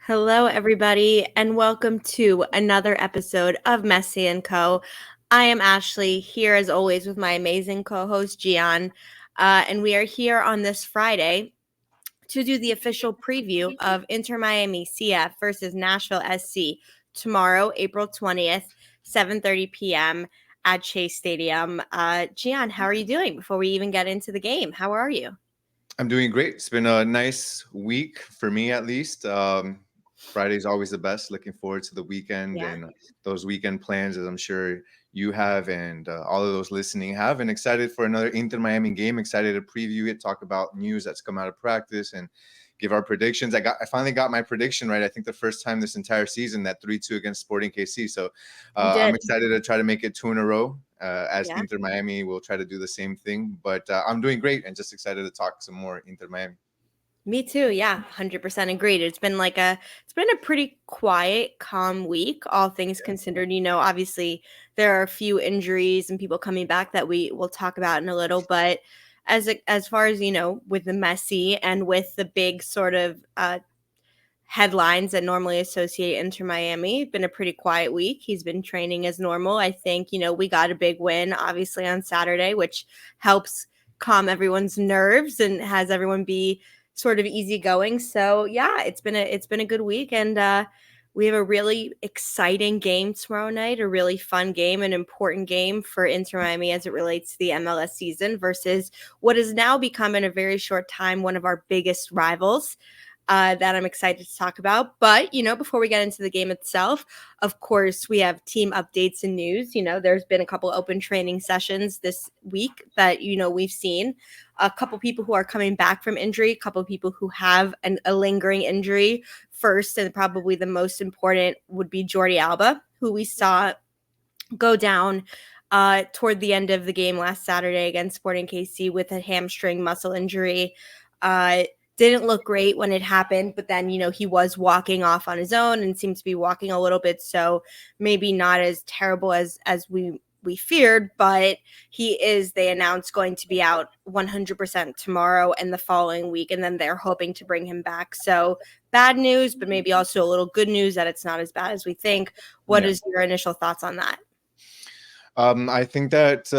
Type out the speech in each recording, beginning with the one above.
Hello, everybody, and welcome to another episode of Messi and Co. I am Ashley, here as always with my amazing co-host Gian, and we are here on this Friday to do the official preview of Inter Miami CF versus Nashville SC tomorrow, April 20th, 7:30 p.m. at Chase Stadium. Gian, how are you doing? Before we even get into the game, how are you? I'm doing great. It's been a nice week for me, at least. Friday's always the best. Looking forward to the weekend Yeah. and those weekend plans, as I'm sure you have and all of those listening have. And excited for another Inter Miami game. Excited to preview it, talk about news that's come out of practice, and give our predictions. I finally got my prediction right. I think the first time this entire season, that 3-2 against Sporting KC. So You I'm did. excited to try to make it two in a row. As Yeah. Inter Miami will try to do the same thing. But I'm doing great and just excited to talk some more Inter Miami. Me too. Yeah, 100% agreed. It's been a pretty quiet, calm week, all things considered. Obviously there are a few injuries and people coming back that we will talk about in a little, but as far as with the Messi and with the big sort of headlines that normally associate Inter Miami, been a pretty quiet week. He's been training as normal. I think, we got a big win obviously on Saturday, which helps calm everyone's nerves and has everyone be sort of easygoing. So yeah, it's been a good week, and we have a really exciting game tomorrow night, a really fun game, an important game for Inter Miami as it relates to the MLS season versus what has now become in a very short time one of our biggest rivals that I'm excited to talk about. But, before we get into the game itself, of course, we have team updates and news. There's been a couple open training sessions this week that, we've seen. A couple people who are coming back from injury, a couple people who have a lingering injury. First, and probably the most important, would be Jordi Alba, who we saw go down toward the end of the game last Saturday against Sporting KC with a hamstring muscle injury. Didn't look great when it happened, but then, he was walking off on his own and seemed to be walking a little bit. So maybe not as terrible as we feared, but they announced, going to be out 100% tomorrow and the following week. And then they're hoping to bring him back. So bad news, but maybe also a little good news that it's not as bad as we think. What Yeah. is your initial thoughts on that? I think that,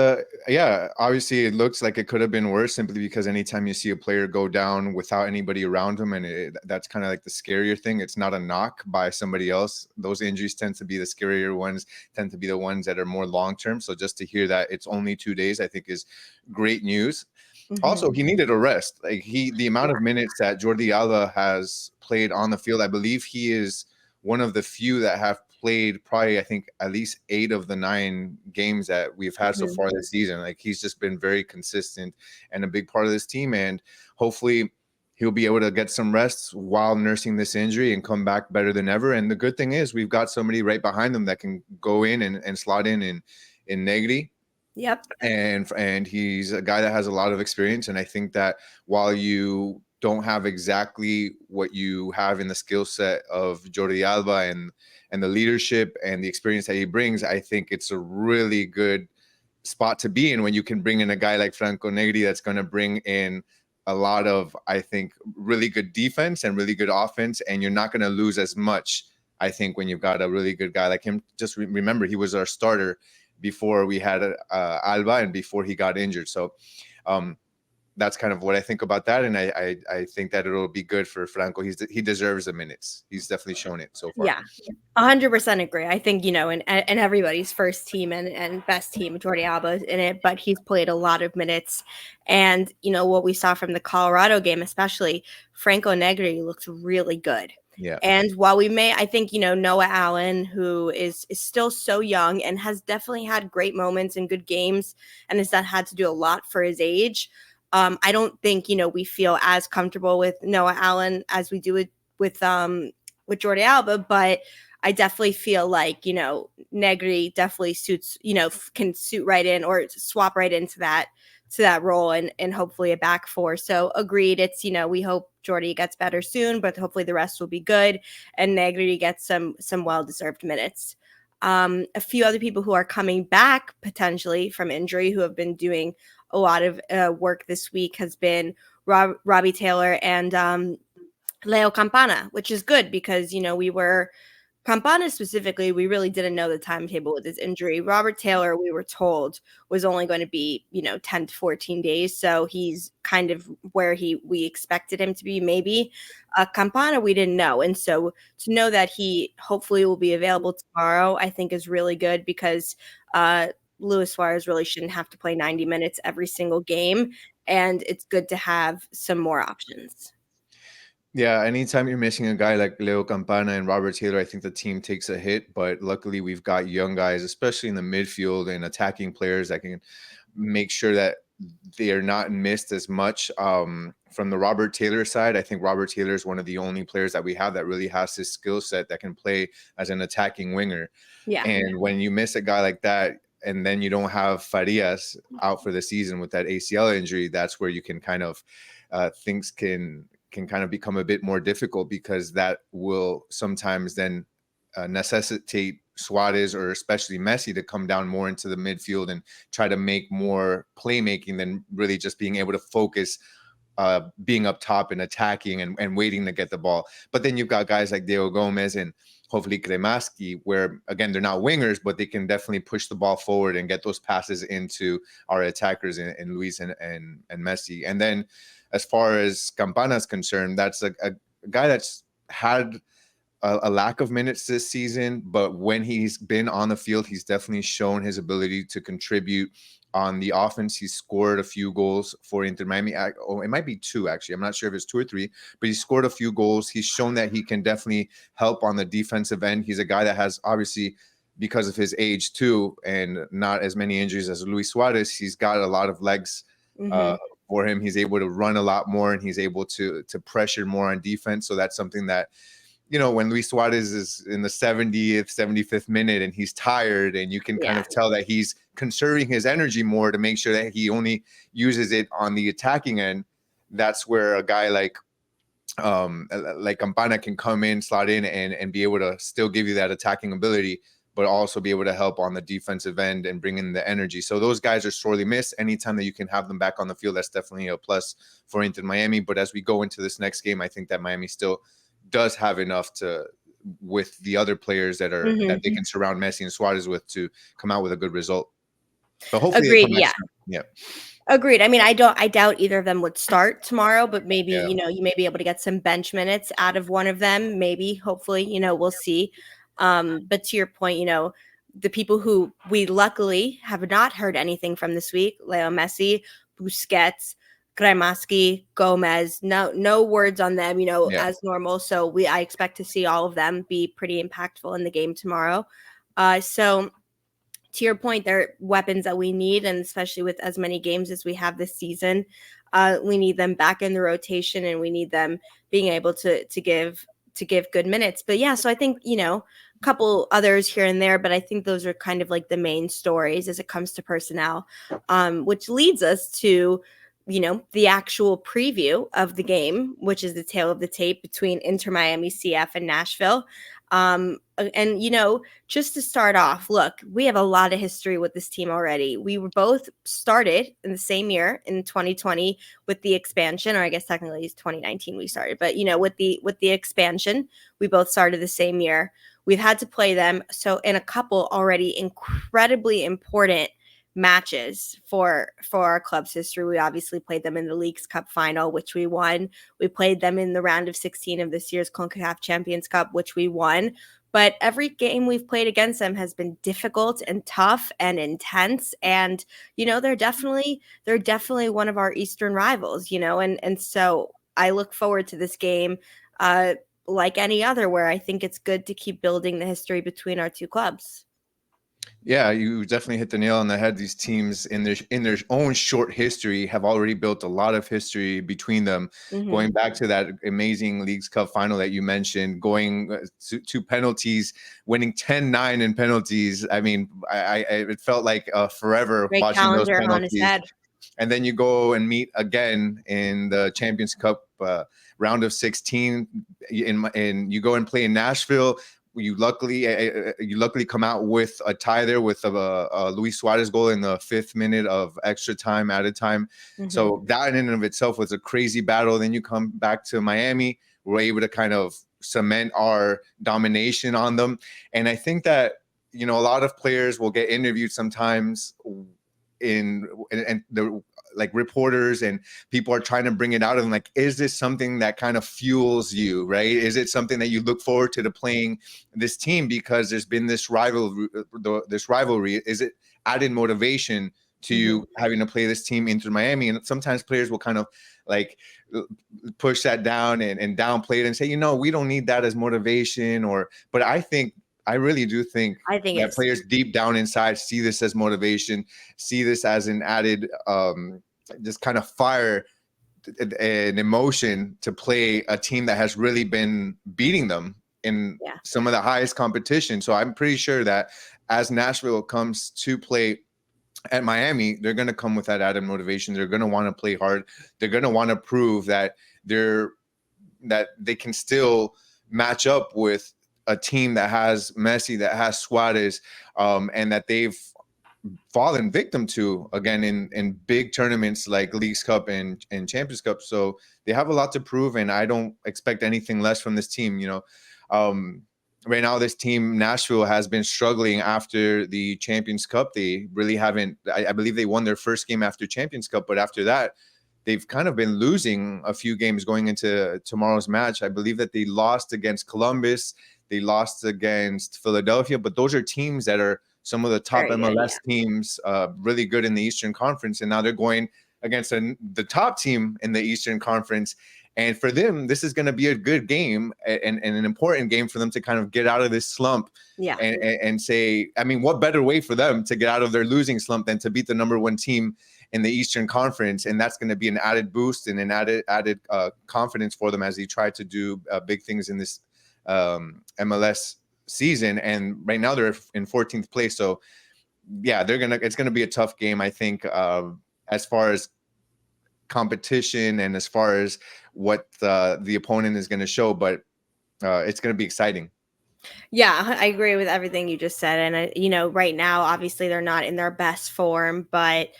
obviously it looks like it could have been worse simply because anytime you see a player go down without anybody around him, and that's kind of like the scarier thing. It's not a knock by somebody else. Those injuries tend to be the scarier ones, tend to be the ones that are more long term. So just to hear that it's only 2 days, I think is great news. Also, Mm-hmm. he needed a rest. The amount of minutes that Jordi Alba has played on the field, I believe he is one of the few that have played probably, I think, at least 8 of the 9 games that we've had so Mm-hmm. far this season. Like, he's just been very consistent and a big part of this team. And hopefully he'll be able to get some rest while nursing this injury and come back better than ever. And the good thing is we've got somebody right behind him that can go in and slot in Negri, Yep. and he's a guy that has a lot of experience. And I think that while you don't have exactly what you have in the skill set of Jordi Alba and the leadership and the experience that he brings, I think it's a really good spot to be in when you can bring in a guy like Franco Negri that's going to bring in a lot of, I think, really good defense and really good offense, and you're not going to lose as much, I think, when you've got a really good guy like him. Just remember, he was our starter before we had Alba and before he got injured. So um, that's kind of what I think about that, and I think that it'll be good for Franco. He deserves the minutes. He's definitely shown it so far. Yeah, 100% agree. I think, in everybody's first team and best team, Jordi Alba is in it, but he's played a lot of minutes. And, what we saw from the Colorado game, especially, Franco Negri looked really good. Yeah. And while I think, Noah Allen, who is still so young and has definitely had great moments and good games and has had to do a lot for his age, I don't think, we feel as comfortable with Noah Allen as we do with Jordi Alba, but I definitely feel like, Negri definitely suits, can suit right in or swap right into that role and hopefully a back four. So agreed. It's, we hope Jordi gets better soon, but hopefully the rest will be good and Negri gets some well-deserved minutes. A few other people who are coming back potentially from injury who have been doing a lot of work this week has been Robbie Taylor and Leo Campana, which is good because, we were Campana specifically, we really didn't know the timetable with his injury. Robert Taylor, we were told, was only going to be, 10 to 14 days. So he's kind of where we expected him to be, maybe. Campana, we didn't know. And so to know that he hopefully will be available tomorrow, I think is really good because Luis Suarez really shouldn't have to play 90 minutes every single game. And it's good to have some more options. Yeah, anytime you're missing a guy like Leo Campana and Robert Taylor, I think the team takes a hit. But luckily, we've got young guys, especially in the midfield and attacking players that can make sure that they are not missed as much. From the Robert Taylor side, I think Robert Taylor is one of the only players that we have that really has this skill set that can play as an attacking winger. Yeah. And when you miss a guy like that, and then you don't have Farias out for the season with that ACL injury, that's where you can kind of things can kind of become a bit more difficult, because that will sometimes then necessitate Suarez or especially Messi to come down more into the midfield and try to make more playmaking than really just being able to focus being up top and attacking and waiting to get the ball. But then you've got guys like Diego Gomez and hopefully Kremaski, where again they're not wingers, but they can definitely push the ball forward and get those passes into our attackers in Luis and Messi. And then as far as Campana is concerned, that's a guy that's had a lack of minutes this season, but when he's been on the field, he's definitely shown his ability to contribute on the offense. He scored a few goals for Inter Miami. Oh, it might be two, actually. I'm not sure if it's 2 or 3, but he scored a few goals. He's shown that he can definitely help on the defensive end. He's a guy that has, obviously, because of his age too, and not as many injuries as Luis Suarez, he's got a lot of legs for him. He's able to run a lot more, and he's able to pressure more on defense. So that's something that, when Luis Suarez is in the 70th, 75th minute and he's tired, and you can kind of tell that he's conserving his energy more to make sure that he only uses it on the attacking end. That's where a guy like Campana can come in, slot in, and be able to still give you that attacking ability, but also be able to help on the defensive end and bring in the energy. So those guys are sorely missed. Anytime that you can have them back on the field, that's definitely a plus for Inter Miami. But as we go into this next game, I think that Miami still does have enough to, with the other players that are that they can surround Messi and Suarez with, to come out with a good result. But hopefully, agreed. Yeah. Agreed. I mean, I doubt either of them would start tomorrow, but maybe, you may be able to get some bench minutes out of one of them. Maybe, hopefully, we'll see. But to your point, the people who we luckily have not heard anything from this week, Leo Messi, Busquets, Kremaski, Gomez, no words on them, as normal. So I expect to see all of them be pretty impactful in the game tomorrow. So to your point, they're weapons that we need, and especially with as many games as we have this season, we need them back in the rotation, and we need them being able to give good minutes. But yeah, so I think, a couple others here and there, but I think those are kind of like the main stories as it comes to personnel, which leads us to, the actual preview of the game, which is the tale of the tape between Inter Miami CF and Nashville. And, just to start off, look, we have a lot of history with this team already. We were both started in the same year in 2020 with the expansion, or I guess technically it's 2019 we started, but with the expansion, we both started the same year. We've had to play them so in a couple already incredibly important matches for our club's history. We obviously played them in the Leagues Cup final, which we won. We played them in the round of 16 of this year's CONCACAF Champions Cup, which we won. But every game we've played against them has been difficult and tough and intense. And, they're definitely one of our Eastern rivals, and so I look forward to this game like any other, where I think it's good to keep building the history between our two clubs. Yeah, you definitely hit the nail on the head. These teams in their own short history have already built a lot of history between them, going back to that amazing Leagues Cup final that you mentioned, going to penalties, winning 10-9 in penalties. I mean, it felt like forever Great watching those calendar on his penalties. head. And then you go and meet again in the Champions Cup round of 16, and you go and play in Nashville. You luckily come out with a tie there with a Luis Suarez goal in the 5th minute of extra time, added time. So that in and of itself was a crazy battle. Then you come back to Miami, we're able to kind of cement our domination on them. And I think that, you know, a lot of players will get interviewed sometimes and the like reporters and people are trying to bring it out of them, like, is this something that kind of fuels you, right? Is it something that you look forward to playing this team because there's been this rivalry? Is it added motivation to you having to play this team Inter Miami? And sometimes players will kind of like push that down and downplay it and say, you know, we don't need that as motivation. But I really do think that players deep down inside see this as motivation, see this as an added just kind of fire and emotion to play a team that has really been beating them in some of the highest competition. So I'm pretty sure that as Nashville comes to play at Miami, they're going to come with that added motivation. They're going to want to play hard. They're going to want to prove that they can still match up with a team that has Messi, that has Suarez, and that they've fallen victim to again in big tournaments like Leagues Cup and Champions Cup. So they have a lot to prove, and I don't expect anything less from this team. You know, right now this team Nashville has been struggling after the Champions Cup. They really haven't. I believe they won their first game after Champions Cup, but after that, they've kind of been losing a few games going into tomorrow's match. I believe that they lost against Columbus. They lost against Philadelphia, but those are teams that are some of the top MLS teams, really good in the Eastern Conference. And now they're going against the top team in the Eastern Conference. And for them, this is going to be a good game and an important game for them to kind of get out of this slump. And say, I mean, what better way for them to get out of their losing slump than to beat the number one team in the Eastern Conference? And that's going to be an added boost and an added confidence for them as they try to do big things in this MLS season. And right now they're in 14th place. So yeah, it's gonna be a tough game, I think, as far as competition and as far as what the opponent is going to show, but it's going to be exciting. Yeah, I agree with everything you just said. And you know, right now obviously they're not in their best form, but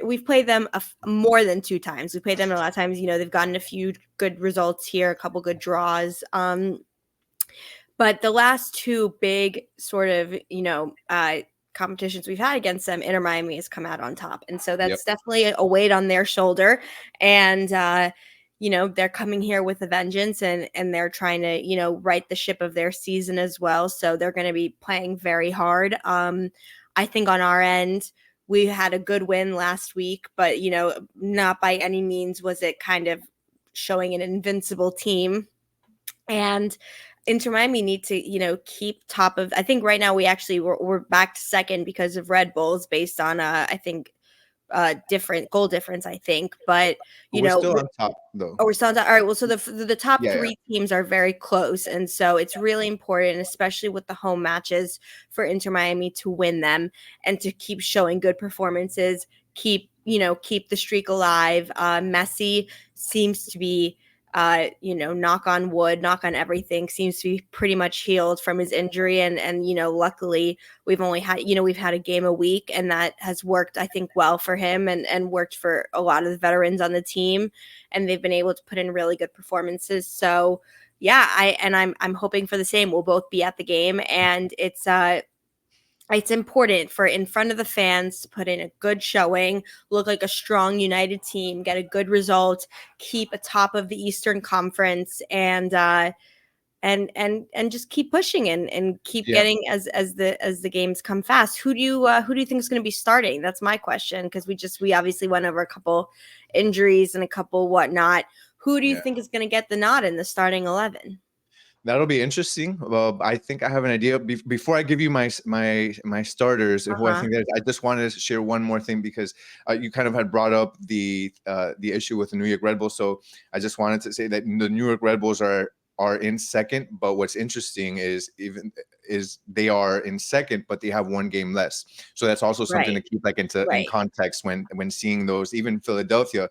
we've played them more than 2 times. We played them a lot of times. You know, they've gotten a few good results here, a couple good draws. But the last 2 big sort of, you know, competitions we've had against them, Inter Miami has come out on top. And so that's definitely a weight on their shoulder. And, you know, they're coming here with a vengeance and they're trying to, you know, right the ship of their season as well. So they're going to be playing very hard. I think on our end, we had a good win last week, but, you know, not by any means was it kind of showing an invincible team. And Inter Miami need to, you know, keep top of. I think right now we're back to second because of Red Bulls based on I think different goal difference, I think. But we're still on top though. Oh, we're still on top. All right. Well, so the top 3 teams are very close, and so it's really important, especially with the home matches, for Inter Miami to win them and to keep showing good performances. Keep the streak alive. Messi seems to be, you know, knock on wood, knock on everything, seems to be pretty much healed from his injury. And, you know, luckily we've had a game a week, and that has worked, I think, well for him and worked for a lot of the veterans on the team. And they've been able to put in really good performances. So yeah, I'm hoping for the same. We'll both be at the game, and it's important for in front of the fans to put in a good showing, look like a strong, united team, get a good result, keep atop of the Eastern Conference, and just keep pushing and keep getting as the games come fast. Who do you think is going to be starting? That's my question, because we obviously went over a couple injuries and a couple whatnot. Who do you think is going to get the nod in the starting 11? That'll be interesting. Well, I think I have an idea. Before I give you my starters and who I think that is, I just wanted to share one more thing, because you kind of had brought up the issue with the New York Red Bulls. So I just wanted to say that the New York Red Bulls are in second. But what's interesting is they are in second, but they have 1 game less. So that's also something to keep in context when seeing those. Even Philadelphia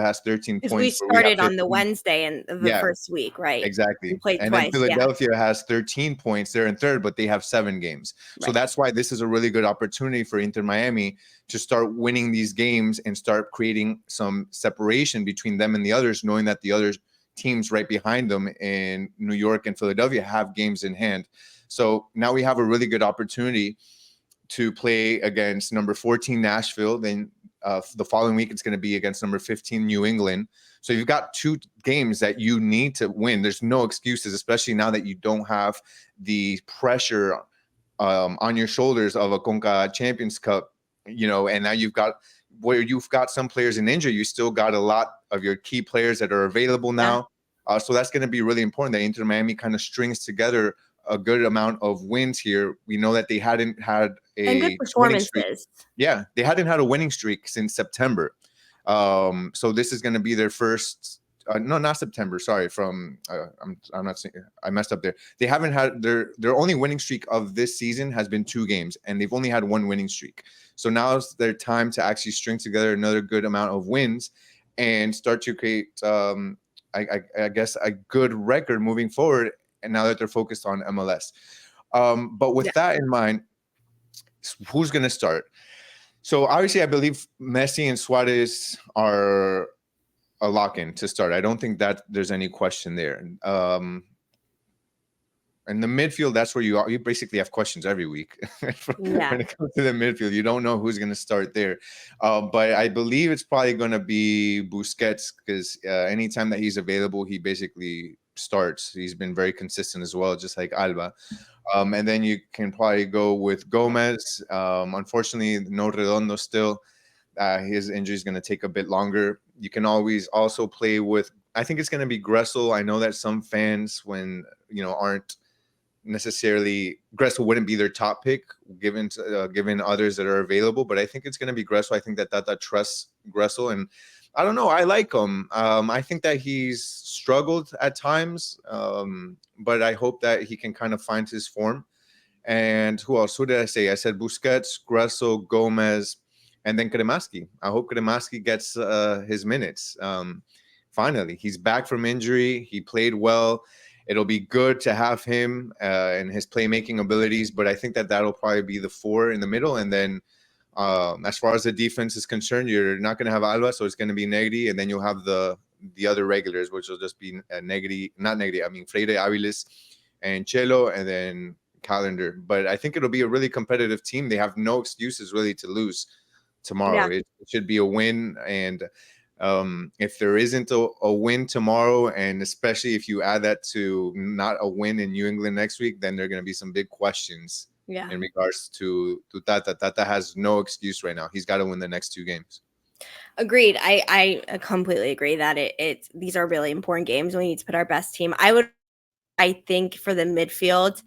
has 13 points. We started on the Wednesday in the first week, right? Exactly. We played and twice. Then Philadelphia has 13 points. They're in third, but they have 7 games. Right. So that's why this is a really good opportunity for Inter Miami to start winning these games and start creating some separation between them and the others, knowing that the other teams right behind them in New York and Philadelphia have games in hand. So now we have a really good opportunity to play against number 14 Nashville. Then the following week it's going to be against number 15 New England. So you've got 2 games that you need to win. There's no excuses, especially now that you don't have the pressure on your shoulders of a Conca Champions Cup, and now you've got some players in injury. You still got a lot of your key players that are available now. So that's going to be really important that Inter Miami kind of strings together a good amount of wins here. We know that they hadn't had and good a winning streak. performances. Yeah, they hadn't had a winning streak since September. So this is going to be their first. No, not September. Sorry, from I'm not saying I messed up there. They haven't had their only winning streak of this season has been 2 games, and they've only had 1 winning streak. So now it's their time to actually string together another good amount of wins and start to create, I guess, a good record moving forward. And now that they're focused on MLS, but with that in mind, who's going to start? So obviously, I believe Messi and Suarez are a lock-in to start. I don't think that there's any question there. In the midfield, that's where you basically have questions every week. When it comes to the midfield, you don't know who's going to start there. But I believe it's probably going to be Busquets because anytime that he's available, he basically starts. He's been very consistent as well, just like Alba. And then you can probably go with Gomez. Unfortunately, no Redondo still. His injury is going to take a bit longer. You can always also play with, I think it's going to be Gressel. I know that some fans, when, aren't necessarily, Gressel wouldn't be their top pick given others that are available, but I think it's going to be Gressel. I think that trusts Gressel, and I don't know. I like him. I think that he's struggled at times, but I hope that he can kind of find his form. And who else? Who did I say? I said Busquets, Gressel, Gomez, and then Kremaski. I hope Kremaski gets his minutes. Finally, he's back from injury. He played well. It'll be good to have him and his playmaking abilities, but I think that that'll probably be the 4 in the middle. And then as far as the defense is concerned, you're not going to have Alba, so it's going to be Negri, and then you'll have the other regulars, which will just be Freire, Aviles, and Chelo, and then Calendar. But I think it'll be a really competitive team. They have no excuses really to lose tomorrow. It should be a win, and if there isn't a win tomorrow, and especially if you add that to not a win in New England next week, then there are going to be some big questions in regards to Tata. Tata has no excuse right now. He's got to win the next 2 games. Agreed. I completely agree that these are really important games. We need to put our best team. I think for the midfield,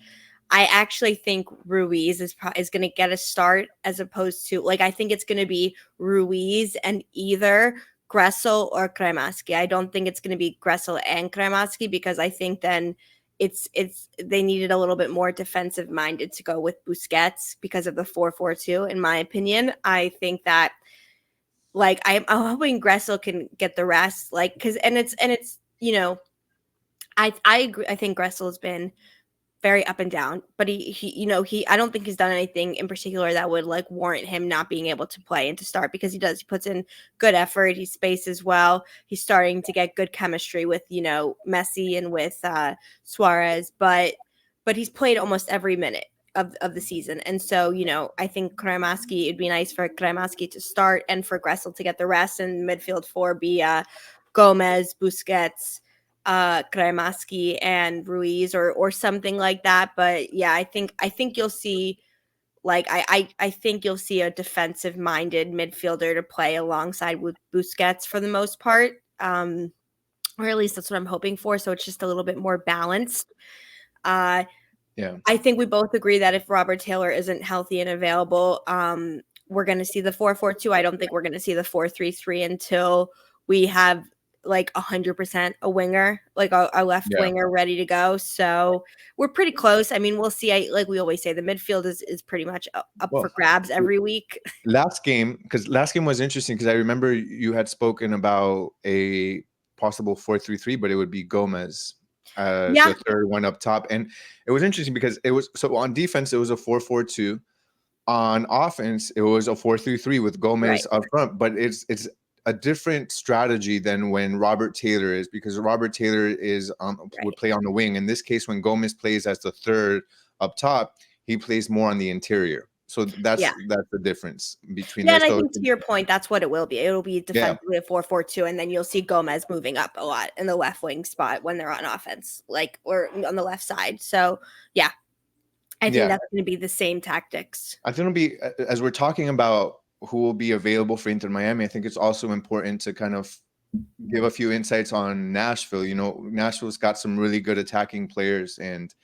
I actually think Ruiz is going to get a start as opposed to, I think it's going to be Ruiz and either Gressel or Kremaski. I don't think it's going to be Gressel and Kremaski because I think then they needed a little bit more defensive minded to go with Busquets because of the 4-4-2. In my opinion, I think that I'm hoping Gressel can get the rest, because it's I agree. I think Gressel has been very up and down, but he I don't think he's done anything in particular that would warrant him not being able to play and to start, because he puts in good effort. He spaces well. He's starting to get good chemistry with, Messi and with Suarez, but he's played almost every minute of the season. And so, I think Kremaski, it'd be nice for Kremaski to start and for Gressel to get the rest, and midfield 4 be Gomez, Busquets, Kremaski and Ruiz or something like that. But yeah, I think you'll see I think you'll see a defensive minded midfielder to play alongside with Busquets for the most part. Or at least that's what I'm hoping for. So it's just a little bit more balanced. I think we both agree that if Robert Taylor isn't healthy and available, we're going to see the 4-4-2. I don't think we're going to see the 4-3-3 until we have 100% a winger, a left winger ready to go. So we're pretty close. I mean, we'll see. Like we always say, the midfield is pretty much up for grabs every week. Last game was interesting because I remember you had spoken about a possible 4-3-3, but it would be Gomez as the third one up top. And it was interesting because it was, so on defense, it was a 4-4-2. On offense, it was a 4-3-3 with Gomez up front. But it's a different strategy than when Robert Taylor is, because Robert Taylor is would Right. play on the wing. In this case, when Gomez plays as the third up top, he plays more on the interior. So Yeah. that's the difference between Yeah, there. and I So think to your point, that's what it will be. It'll be yeah, defensively a 4-4-2, and then you'll see Gomez moving up a lot in the left wing spot when they're on offense, like or on the left side. So yeah, I think yeah. that's going to be the same tactics. I think it'll be, as we're talking about who will be available for Inter Miami, I think it's also important to kind of give a few insights on Nashville. You know, Nashville's got some really good attacking players, and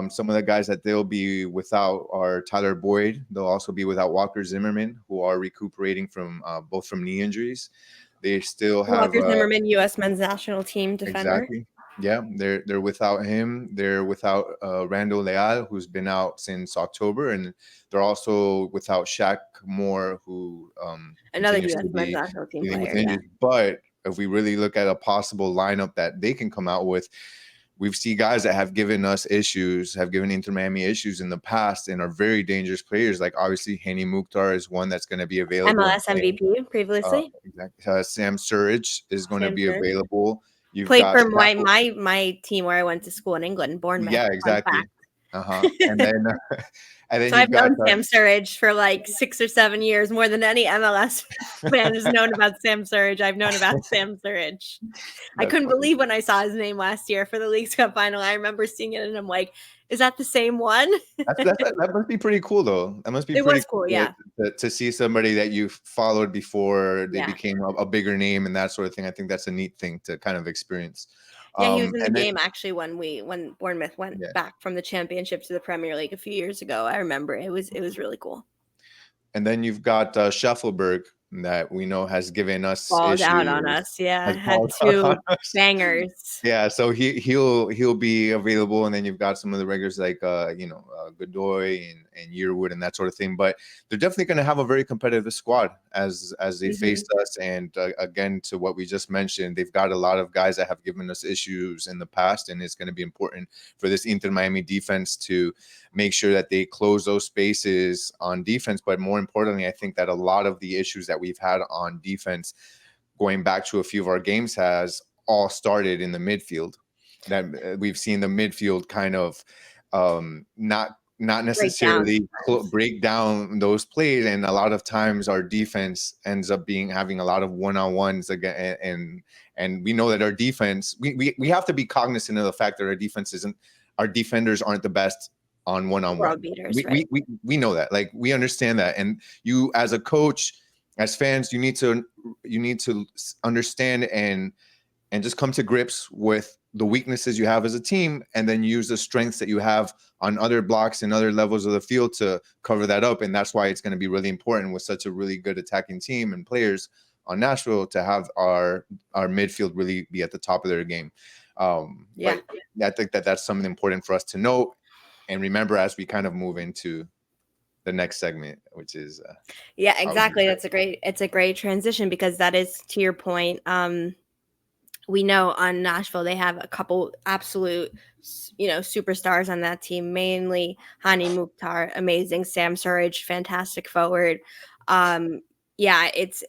some of the guys that they'll be without are Tyler Boyd. They'll also be without Walker Zimmerman, who are recuperating from both from knee injuries. They still have Walker Zimmerman, U.S. men's national team defender. exactly. Yeah, they're without him. They're without Randall Leal, who's been out since October, and they're also without Shaq Moore, who Another continues U.S. to men's be national team dealing with player. Yeah. injuries. But if we really look at a possible lineup that they can come out with, we've seen guys that have given us issues, have given Inter Miami issues in the past, and are very dangerous players. Like obviously, Hani Mukhtar is one that's going to be available and MLS playing. MVP previously. Exactly. Sam Surridge is going to Sam be Surridge. available. You've Played got for my team where I went to school in England, Bournemouth. yeah, Fun exactly. fact. And then and then So you've I've got known Sam Surridge for like 6 or 7 years, more than any MLS fan has known about Sam Surridge. I've known about Sam Surridge. I that's couldn't funny. believe when I saw his name last year for the Leagues Cup final. I remember seeing it and I'm like, is that the same one? That must be pretty cool though. That must be It pretty was cool, cool yeah. to see somebody that you followed before they Yeah. became a bigger name and that sort of thing. I think that's a neat thing to kind of experience. Yeah, he was in the And then game actually when Bournemouth went yeah, back from the championship to the Premier League a few years ago. I remember it was really cool. and then you've got Scheffelberg that we know has given us Balled out on issues, us. Yeah, has had balled out on 2 us. bangers. Yeah, so he'll be available, and then you've got some of the regulars like Godoy and Yearwood and that sort of thing. But they're definitely going to have a very competitive squad as they face Mhm. us. And again, to what we just mentioned, they've got a lot of guys that have given us issues in the past, and it's going to be important for this Inter Miami defense to make sure that they close those spaces on defense. But more importantly, I think that a lot of the issues that we've had on defense going back to a few of our games has all started in the midfield. That we've seen the midfield kind of not Break down necessarily defense. break down those plays, and a lot of times our defense ends up having a lot of one-on-ones again, and we know that our defense we have to be cognizant of the fact that our defenders aren't the best on World one-on-one. beaters, We, right? we we we know that, like, we understand that, and you as a coach, as fans, you need to understand and just come to grips with the weaknesses you have as a team, and then use the strengths that you have on other blocks and other levels of the field to cover that up. And that's why it's going to be really important with such a really good attacking team and players on Nashville to have our midfield really be at the top of their game. Yeah. But I think that that's something important for us to know and remember as we kind of move into the next segment, which is Yeah, exactly. It's a great transition because that is to your point. We know on Nashville they have a couple absolute superstars on that team, mainly Hani Mukhtar, amazing, Sam Surridge, fantastic forward. Yeah, it's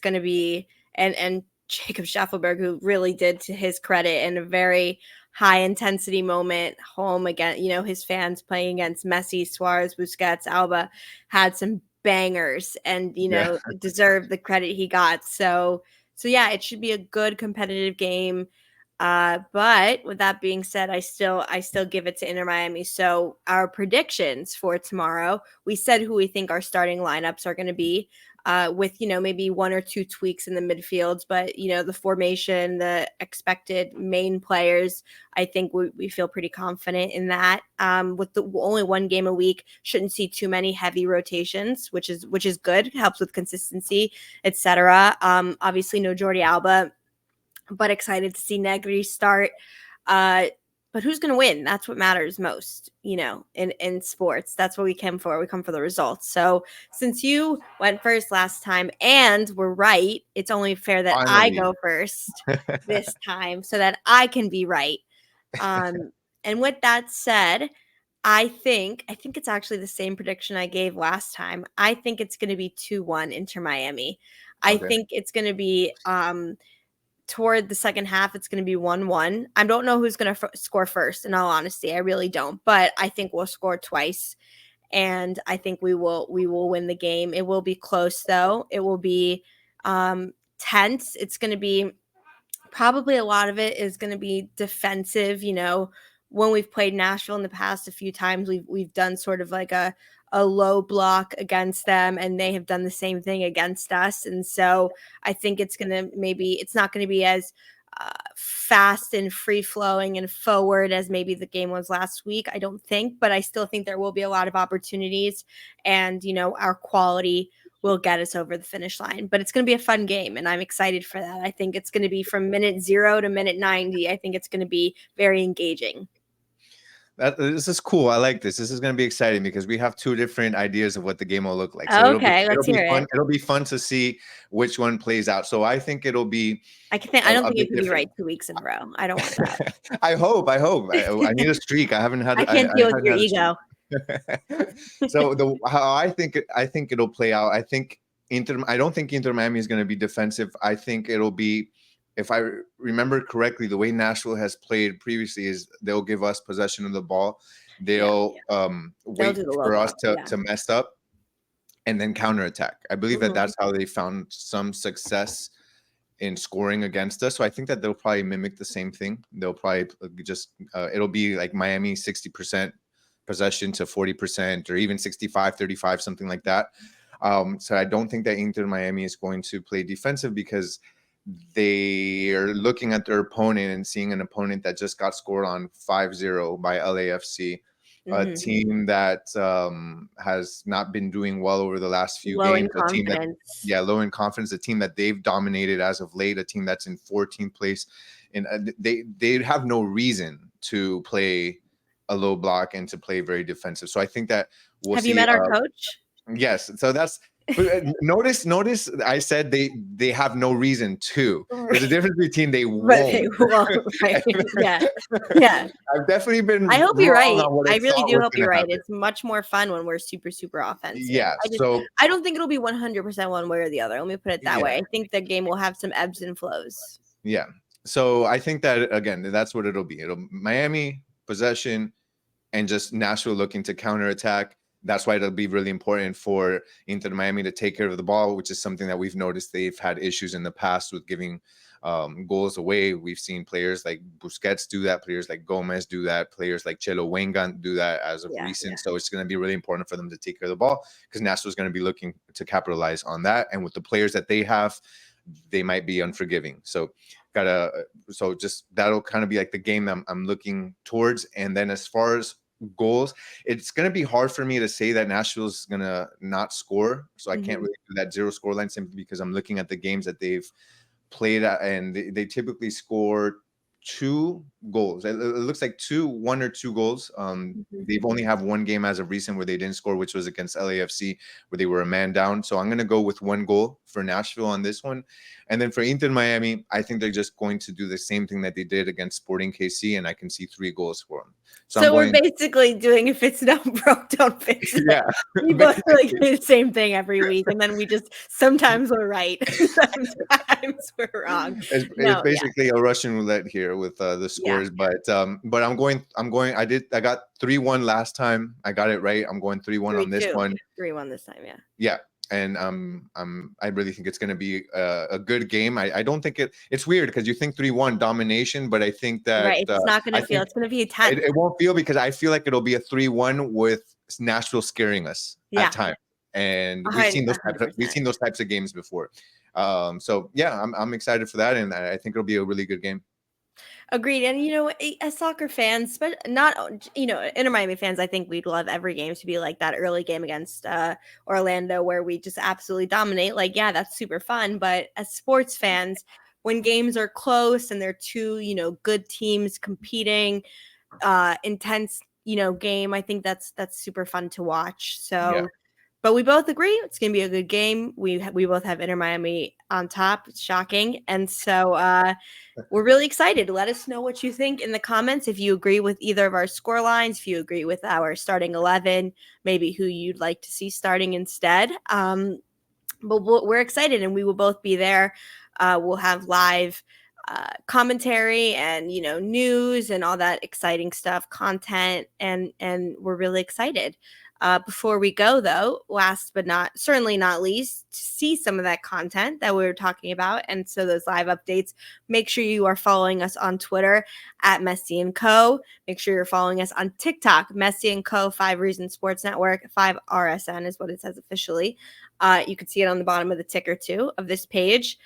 going to be and Jacob Schaffelberg, who really did, to his credit, in a very high intensity moment home again, his fans playing against Messi, Suarez, Busquets, Alba, had some bangers and yeah. deserved the credit he got. So yeah, it should be a good competitive game. But with that being said, I still give it to Inter Miami. So our predictions for tomorrow, we said who we think our starting lineups are going to be, with maybe 1 or 2 tweaks in the midfields, but the formation, the expected main players, I think we feel pretty confident in that. With the only 1 game a week, shouldn't see too many heavy rotations, which is good. Helps with consistency, etc. Obviously no Jordi Alba, but excited to see Negri start. But who's going to win? That's what matters most, in sports. That's what we come for. We come for the results. So since you went first last time and were right, it's only fair that I Finally. go first this time so that I can be right. And with that said, I think it's actually the same prediction I gave last time. I think it's going to be 2-1 Inter Miami. I Okay. think it's going to be toward the second half, it's going to be 1-1. I don't know who's going to score first, in all honesty. I really don't. But I think we'll score twice. And I think we will win the game. It will be close, though. It will be tense. It's going to be probably a lot of it is going to be defensive. When we've played Nashville in the past a few times, we've done sort of like a low block against them, and they have done the same thing against us. And so I think it's not going to be as fast and free flowing and forward as maybe the game was last week. I don't think, but I still think there will be a lot of opportunities, and our quality will get us over the finish line. But it's going to be a fun game, and I'm excited for that. I think it's going to be from minute 0 to minute 90. I think it's going to be very engaging. This is cool. I like this. This is going to be exciting because we have two different ideas of what the game will look like. So okay, let's hear fun. it. It'll be fun to see which one plays out. So I think it'll be. I don't think you can be right 2 weeks in a row. I don't want that. I hope. I need a streak. I haven't had. I can't deal with your ego. So how I think it'll play out. I don't think Inter Miami is going to be defensive. I think it'll be. If I remember correctly, the way Nashville has played previously is they'll give us possession of the ball. They'll wait for us to mess up and then counterattack. I believe that's how they found some success in scoring against us. So I think that they'll probably mimic the same thing. They'll probably just it'll be like Miami 60% possession to 40% or even 65-35, something like that. So I don't think that Inter Miami is going to play defensive because they are looking at their opponent and seeing an opponent that just got scored on 5-0 by LAFC, a team that has not been doing well over the last few games. A team that, low in confidence, a team that they've dominated as of late, a team that's in 14th place. And they have no reason to play a low block and to play very defensive. So I think that we'll see. Have you met our coach? Yes. So that's notice I said they have no reason to. There's a difference between they won't. Right. Yeah. I've definitely been. I hope you're right. I really do hope you're right. It's much more fun when we're super, super offensive. Yeah. I don't think it'll be 100% one way or the other. Let me put it that way. I think the game will have some ebbs and flows. Yeah. So I think that again, that's what it'll be. It'll Miami possession and just Nashville looking to counterattack. That's why it'll be really important for Inter Miami to take care of the ball, which is something that we've noticed they've had issues in the past with giving goals away. We've seen players like Busquets do that, players like Gomez do that, players like Chelo Wengan do that as of recent. So it's going to be really important for them to take care of the ball because Nashville's going to be looking to capitalize on that. And with the players that they have, they might be unforgiving. So just that'll kind of be like the game I'm looking towards. And then as far as goals, it's going to be hard for me to say that Nashville's going to not score. So I can't really do that 0 score line simply because I'm looking at the games that they've played at, and they typically score 2 goals. It looks like 1 or 2 goals. They've only have 1 game as of recent where they didn't score, which was against LAFC, where they were a man down. So I'm going to go with 1 goal for Nashville on this one. And then for Inter Miami, I think they're just going to do the same thing that they did against Sporting KC, and I can see 3 goals for them. So we're basically doing if it's not broke, don't fix it. Yeah. We both do the same thing every week, and then we just sometimes we're right, sometimes we're wrong. It's basically a Russian roulette here with the scores, but I'm going. I got 3-1 last time. I got it right. I'm going 3-1 on this one. 3-1 this time, yeah. Yeah. And I really think it's going to be a good game. I don't think it's weird because you think 3-1 domination, but I think that it's not going to feel. It's going to be a 10. It won't feel because I feel like it'll be a 3-1 with Nashville scaring us at times, and we've seen those types of games before. So yeah, I'm excited for that, and I think it'll be a really good game. Agreed. And, as soccer fans, but not, Inter Miami fans, I think we'd love every game to be like that early game against Orlando where we just absolutely dominate. Like, yeah, that's super fun. But as sports fans, when games are close and they're 2, good teams competing, intense, game, I think that's super fun to watch. So, but we both agree it's going to be a good game. We both have Inter Miami on top. It's shocking. And so we're really excited. Let us know what you think in the comments. If you agree with either of our score lines, if you agree with our starting 11, maybe who you'd like to see starting instead. but we're excited, and we will both be there. We'll have live commentary and news and all that exciting stuff, content, and we're really excited. Before we go, though, last but certainly not least, to see some of that content that we were talking about, and so those live updates, make sure you are following us on Twitter at Messi and Co. Make sure you're following us on TikTok, Messi and Co. 5 Reasons Sports Network. 5RSN is what it says officially. You can see it on the bottom of the ticker too of this page.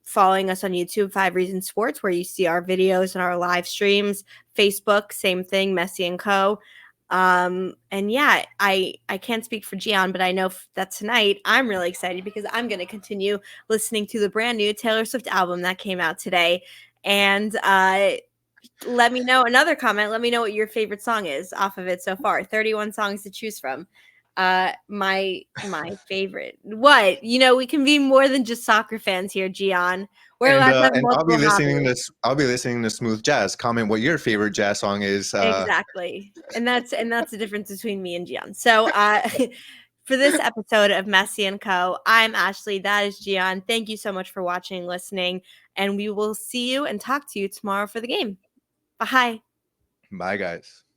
Following us on YouTube, 5 Reasons Sports, where you see our videos and our live streams. Facebook, same thing, Messi and Co. And yeah, I can't speak for Gian, but I know that tonight I'm really excited because I'm going to continue listening to the brand new Taylor Swift album that came out today. And let me know, another comment, let me know what your favorite song is off of it so far. 31 songs to choose from. My favorite. What? We can be more than just soccer fans here, Gian. We're allowed to have And I'll be multiple listening hobbies. to I'll be listening to smooth jazz. Comment what your favorite jazz song is. Exactly. And that's the difference between me and Gian. So for this episode of Messi and Co., I'm Ashley. That is Gian. Thank you so much for watching, listening, and we will see you and talk to you tomorrow for the game. Bye. Bye, guys.